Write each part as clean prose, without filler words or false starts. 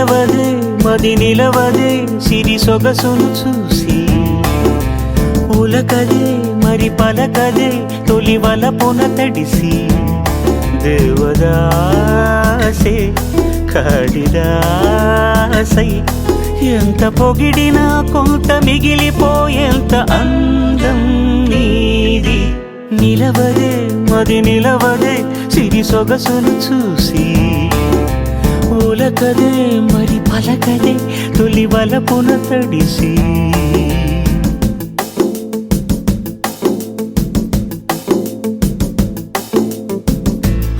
నిలవదే మది నిలవదే సిరి సొగసును చూసి ఉలకదే మరి పలకదే తొలి వలపున తడిసి దేవదాసే కాళిదాసై ఎంత పొగిడినా కొంత మిగిలిపోయేంత అందం నీది నిలవదే మది నిలవదే సిరి సొగసును చూసి ఉలకదే మరి పలకదే తొలి వలపున తడిసి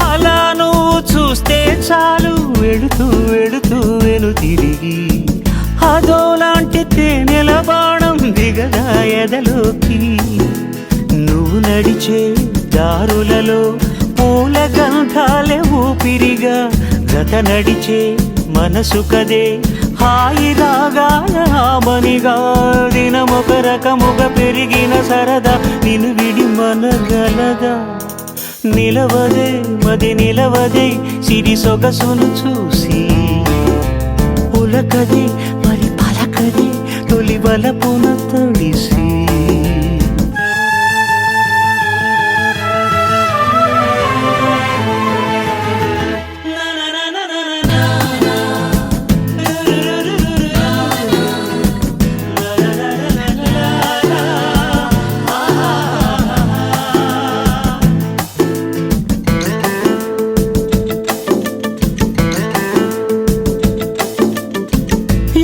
అలా నువ్వు చూస్తే చాలు వెళుతూ వెళుతూ వెను తిరిగి అదోలాంటి తేనెల బాణం దిగదా ఎదలోకి నువ్వు నడిచే దారులలో పూల గంధాలే ఊపిరిగా గత నడిచే మనసు కదే హాయి రాగాల ఆమనిగా దినమొక రకముగా పెరిగిన సరదా నిన్ను విడి మనగలదా నిలవదే మది నిలవదే సిరి సొగసును చూసి ఉలకదే మరి పలకదే తొలి వలపున తడిసి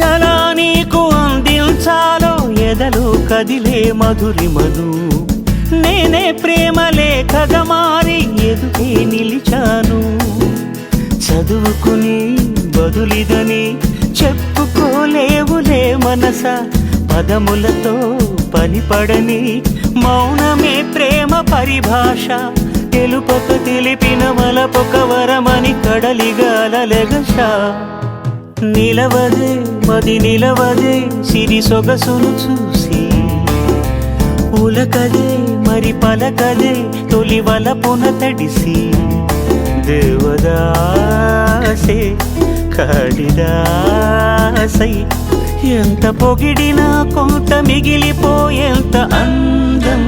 ఎలా నీకు అందించాలో ఎదలో కదిలే మధురిమను నేనే ప్రేమ లేఖగా మారి ఎదుటే నిలిచాను చదువుకుని బదులిదని చెప్పుకోలేవులే మనస పదములతో పనిపడని మౌనమే ప్రేమ పరిభాష తెలుపక తెలిపిన మలపొక వరమని కడలిగాలెగష నిలవదే మది నిలవదే సిరి సొగసును చూసి ఉలకదే మరి పలకదే తొలి వలపున తడిసి దేవదాసే కాళిదాసై ఎంత పొగిడినా కొంత మిగిలిపోయేంత అందం